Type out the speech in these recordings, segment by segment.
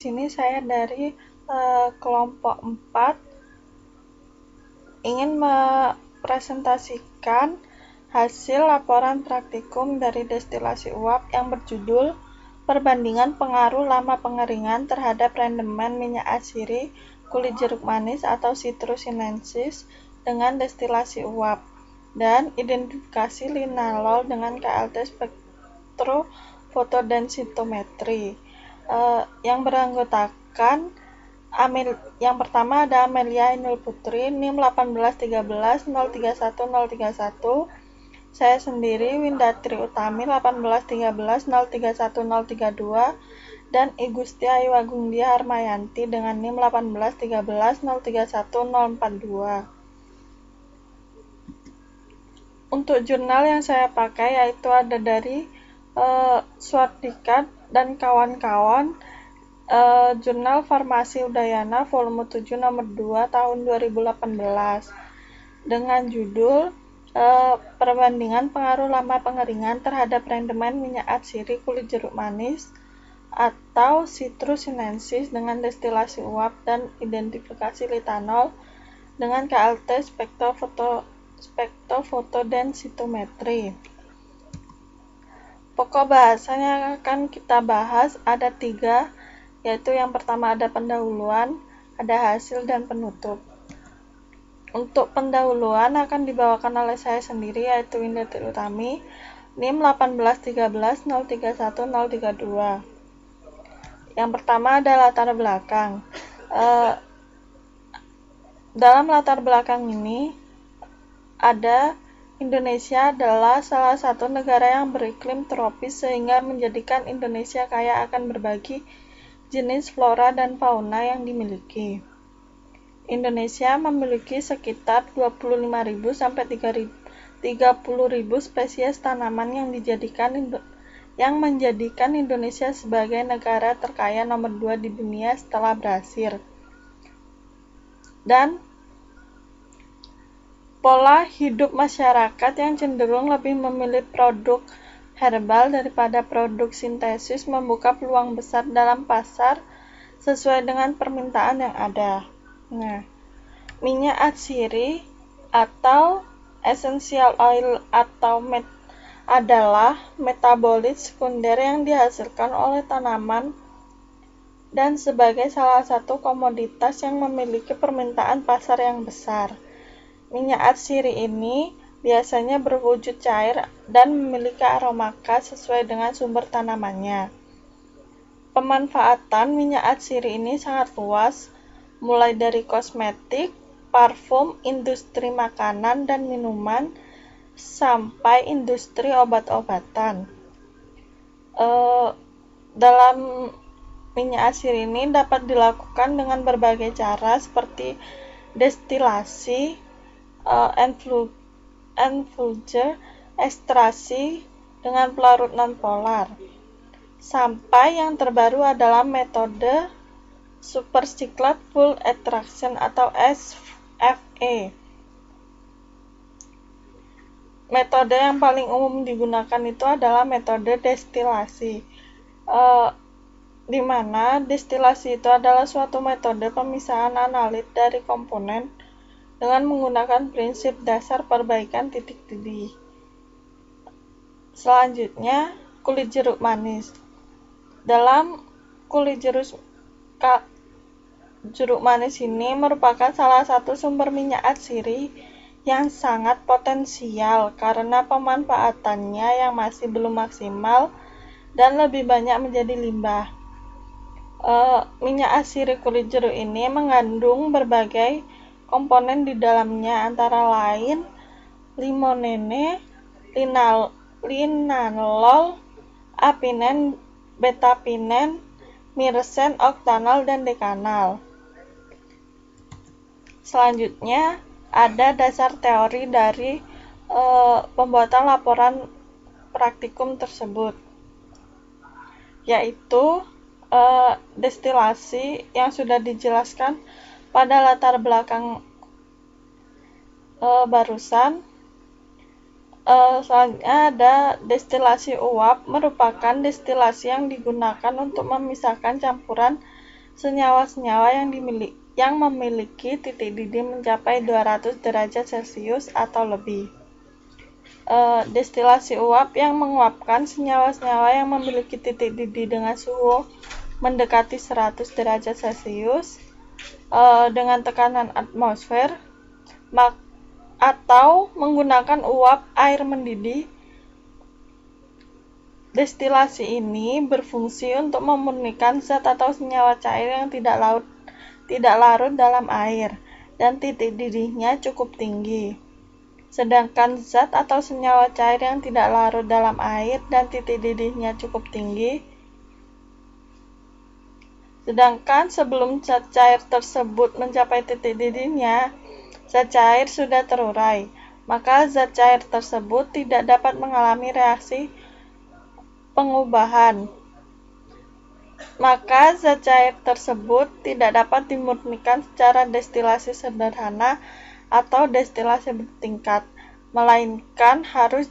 Sini saya dari kelompok 4 ingin mempresentasikan hasil laporan praktikum dari destilasi uap yang berjudul Perbandingan Pengaruh Lama Pengeringan terhadap Rendemen Minyak Atsiri Kulit Jeruk Manis atau Citrus sinensis dengan destilasi uap dan identifikasi linalol dengan KLT spektrofotodensitometri. Yang beranggotakan yang pertama ada Amelia Ainul Putri, NIM 1813031, saya sendiri Windatri Utami 1813031, dan I Gusti Ayu Agungdia Harmayanti dengan NIM 1813031, Untuk jurnal yang saya pakai yaitu ada dari Swardikat dan kawan-kawan, Jurnal Farmasi Udayana volume 7 nomor 2 tahun 2018 dengan judul Perbandingan Pengaruh Lama Pengeringan terhadap Rendemen Minyak Atsiri Kulit Jeruk Manis atau Citrus sinensis dengan destilasi uap dan identifikasi litanol dengan KLT spektrofotodensitometri. Pokok bahasan yang akan kita bahas ada 3, yaitu yang pertama ada pendahuluan, ada hasil, dan penutup. Untuk pendahuluan akan dibawakan oleh saya sendiri yaitu Windatri Utami, NIM 1813031. Yang pertama ada latar belakang. Dalam latar belakang ini ada Indonesia adalah salah satu negara yang beriklim tropis sehingga menjadikan Indonesia kaya akan berbagai jenis flora dan fauna yang dimiliki. Indonesia memiliki sekitar 25.000 sampai 30.000 spesies tanaman yang menjadikan Indonesia sebagai negara terkaya nomor 2 di dunia setelah Brasil. Dan pola hidup masyarakat yang cenderung lebih memilih produk herbal daripada produk sintesis membuka peluang besar dalam pasar sesuai dengan permintaan yang ada. Nah, minyak atsiri atau essential oil adalah metabolit sekunder yang dihasilkan oleh tanaman dan sebagai salah satu komoditas yang memiliki permintaan pasar yang besar. Minyak atsiri ini biasanya berwujud cair dan memiliki aroma khas sesuai dengan sumber tanamannya. Pemanfaatan minyak atsiri ini sangat luas, mulai dari kosmetik, parfum, industri makanan dan minuman, sampai industri obat-obatan. Dalam minyak atsiri ini dapat dilakukan dengan berbagai cara seperti destilasi, infusor, ekstraksi dengan pelarut non-polar. Sampai yang terbaru adalah metode supercycled full extraction atau SFE. Metode yang paling umum digunakan itu adalah metode destilasi, di mana destilasi itu adalah suatu metode pemisahan analit dari komponen dengan menggunakan prinsip dasar perbaikan titik didih. Selanjutnya, kulit jeruk manis. Dalam kulit jeruk manis ini merupakan salah satu sumber minyak atsiri yang sangat potensial karena pemanfaatannya yang masih belum maksimal dan lebih banyak menjadi limbah. Minyak atsiri kulit jeruk ini mengandung berbagai komponen di dalamnya, antara lain limonene, linalol, apinen, betapinen, myrcene, oktanol, dan dekanol. Selanjutnya ada dasar teori dari pembuatan laporan praktikum tersebut, yaitu destilasi yang sudah dijelaskan pada latar belakang barusan. Selanjutnya ada destilasi uap, merupakan destilasi yang digunakan untuk memisahkan campuran senyawa-senyawa yang memiliki titik didih mencapai 200 derajat Celcius atau lebih. Destilasi uap yang menguapkan senyawa-senyawa yang memiliki titik didih dengan suhu mendekati 100 derajat Celcius dengan tekanan atmosfer atau menggunakan uap air mendidih. Destilasi ini berfungsi untuk memurnikan zat atau senyawa cair yang tidak larut dalam air dan titik didihnya cukup tinggi. Sedangkan zat atau senyawa cair yang tidak larut dalam air dan titik didihnya cukup tinggi. Sedangkan sebelum zat cair tersebut mencapai titik didihnya, zat cair sudah terurai, maka zat cair tersebut tidak dapat mengalami reaksi pengubahan. Maka zat cair tersebut tidak dapat dimurnikan secara destilasi sederhana atau destilasi bertingkat, melainkan harus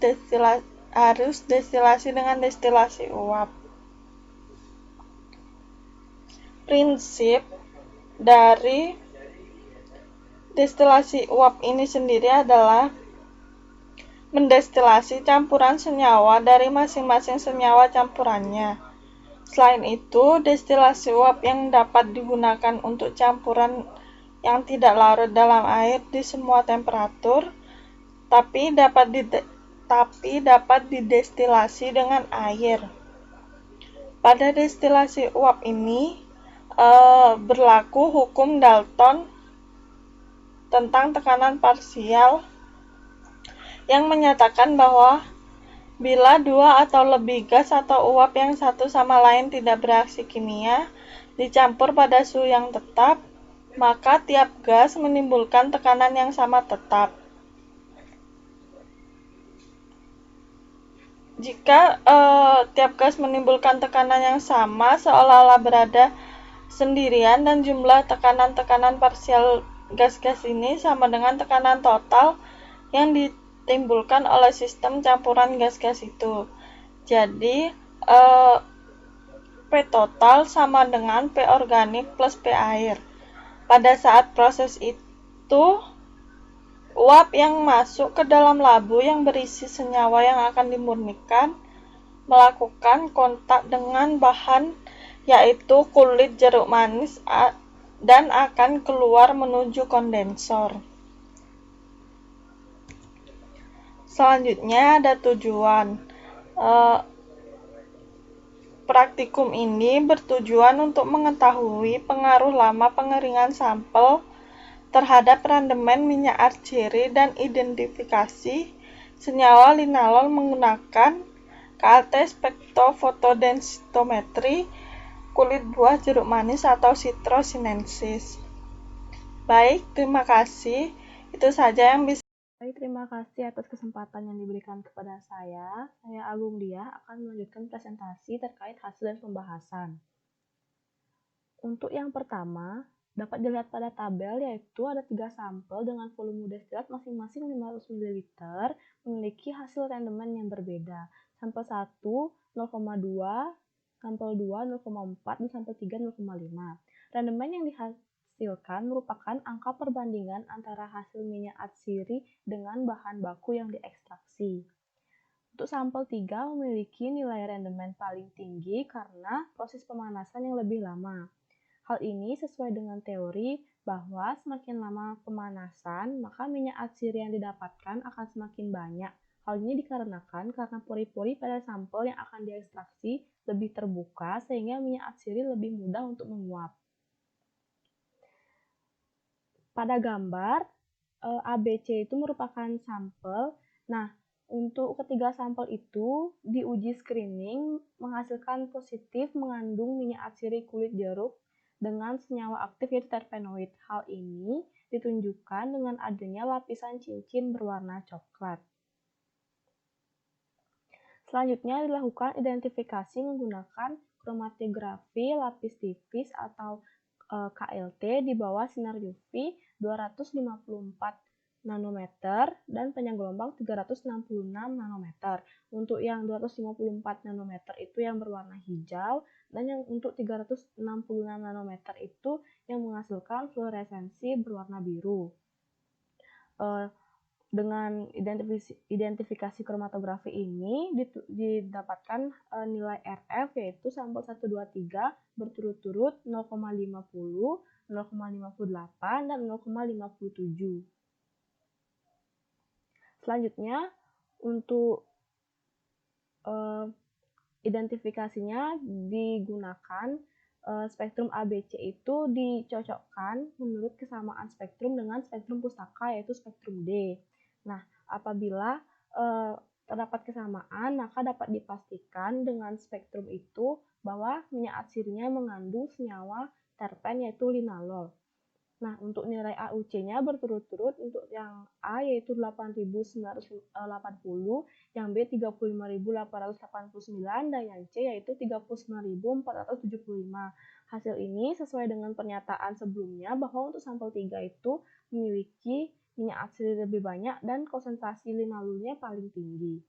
destilasi dengan destilasi uap. Prinsip dari destilasi uap ini sendiri adalah mendestilasi campuran senyawa dari masing-masing senyawa campurannya. Selain itu, destilasi uap yang dapat digunakan untuk campuran yang tidak larut dalam air di semua temperatur, tapi dapat didestilasi dengan air. Pada destilasi uap ini berlaku hukum Dalton tentang tekanan parsial yang menyatakan bahwa bila dua atau lebih gas atau uap yang satu sama lain tidak bereaksi kimia dicampur pada suhu yang tetap, maka tiap gas menimbulkan tekanan yang sama tetap. Jika tiap gas menimbulkan tekanan yang sama, seolah-olah berada sendirian dan jumlah tekanan-tekanan parsial gas-gas ini sama dengan tekanan total yang ditimbulkan oleh sistem campuran gas-gas itu. Jadi, P total sama dengan P organik plus P air. Pada saat proses itu, uap yang masuk ke dalam labu yang berisi senyawa yang akan dimurnikan melakukan kontak dengan bahan yaitu kulit jeruk manis dan akan keluar menuju kondensor. Selanjutnya ada tujuan. Praktikum ini bertujuan untuk mengetahui pengaruh lama pengeringan sampel terhadap randemen minyak argiri dan identifikasi senyawa linalol menggunakan KLT spektrofotodensitometri kulit buah jeruk manis atau Citrus sinensis. Baik, terima kasih. Itu saja yang bisa. Baik, terima kasih atas kesempatan yang diberikan kepada saya. Saya Agung Diah akan melanjutkan presentasi terkait hasil dan pembahasan. Untuk yang pertama, dapat dilihat pada tabel yaitu ada 3 sampel dengan volume destilat masing-masing 500 ml memiliki hasil randemen yang berbeda. Sampel 1 0,2, sampel 2 0,4, dan sampel 3 0,5. Randemen yang dihasilkan merupakan angka perbandingan antara hasil minyak atsiri dengan bahan baku yang diekstraksi. Untuk sampel 3 memiliki nilai randemen paling tinggi karena proses pemanasan yang lebih lama. Hal ini sesuai dengan teori bahwa semakin lama pemanasan, maka minyak atsiri yang didapatkan akan semakin banyak. Hal ini dikarenakan karena pori-pori pada sampel yang akan diekstraksi lebih terbuka sehingga minyak atsiri lebih mudah untuk menguap. Pada gambar, ABC itu merupakan sampel. Nah, untuk ketiga sampel itu diuji screening menghasilkan positif mengandung minyak atsiri kulit jeruk dengan senyawa aktif yaitu terpenoid. Hal ini ditunjukkan dengan adanya lapisan cincin berwarna coklat. Selanjutnya dilakukan identifikasi menggunakan kromatografi lapis tipis atau KLT di bawah sinar UV 254 nanometer dan panjang gelombang 366 nanometer. Untuk yang 254 nanometer itu yang berwarna hijau, dan yang untuk 366 nanometer itu yang menghasilkan fluoresensi berwarna biru. Dengan identifikasi kromatografi ini didapatkan nilai RF yaitu sampel 1, 2, 3 berturut-turut 0,50, 0,58, dan 0,57. Selanjutnya, untuk identifikasinya digunakan spektrum ABC itu dicocokkan menurut kesamaan spektrum dengan spektrum pustaka yaitu spektrum D. Nah, apabila terdapat kesamaan, maka dapat dipastikan dengan spektrum itu bahwa minyak atsirinya mengandung senyawa terpen yaitu linalol. Nah, untuk nilai AUC-nya berturut-turut, untuk yang A yaitu 8.980, yang B 35.889, dan yang C yaitu 39.475. Hasil ini sesuai dengan pernyataan sebelumnya bahwa untuk sampel 3 itu memiliki minyak atsiri lebih banyak dan konsentrasi linalolnya paling tinggi.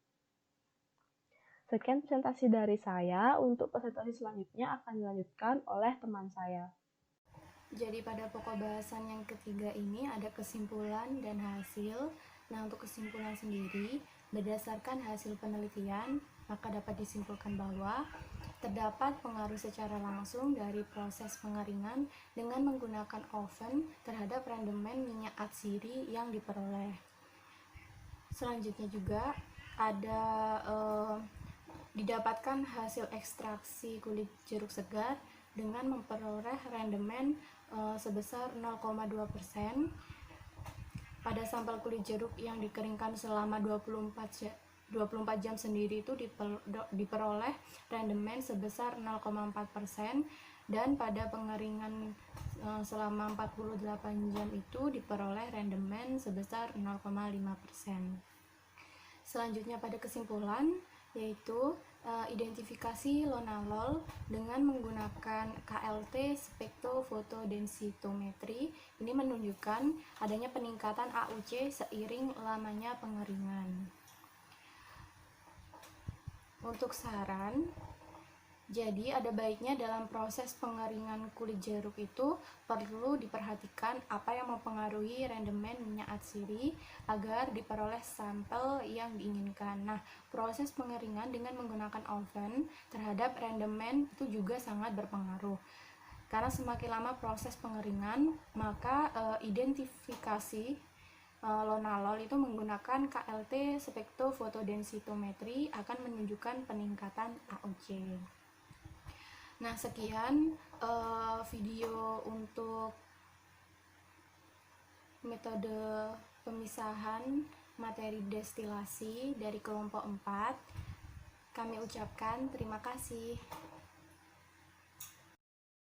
Sekian presentasi dari saya. Untuk presentasi selanjutnya akan dilanjutkan oleh teman saya. Jadi pada pokok bahasan yang ketiga ini ada kesimpulan dan hasil. Nah, untuk kesimpulan sendiri, berdasarkan hasil penelitian, maka dapat disimpulkan bahwa terdapat pengaruh secara langsung dari proses pengeringan dengan menggunakan oven terhadap rendemen minyak atsiri yang diperoleh. Selanjutnya juga ada didapatkan hasil ekstraksi kulit jeruk segar dengan memperoleh rendemen sebesar 0,2%. Pada sampel kulit jeruk yang dikeringkan selama 24 jam sendiri itu diperoleh rendemen sebesar 0,4%, dan pada pengeringan selama 48 jam itu diperoleh rendemen sebesar 0,5%. Selanjutnya pada kesimpulan, yaitu identifikasi lonalol dengan menggunakan KLT spektrofotodensitometri ini menunjukkan adanya peningkatan AUC seiring lamanya pengeringan. Untuk saran, jadi ada baiknya dalam proses pengeringan kulit jeruk itu perlu diperhatikan apa yang mempengaruhi rendemen minyak atsiri agar diperoleh sampel yang diinginkan. Nah, proses pengeringan dengan menggunakan oven terhadap rendemen itu juga sangat berpengaruh. Karena semakin lama proses pengeringan, maka identifikasi lonalol itu menggunakan KLT spektrofotodensitometri akan menunjukkan peningkatan AUC. Nah, sekian video untuk metode pemisahan materi destilasi dari kelompok 4. Kami ucapkan terima kasih.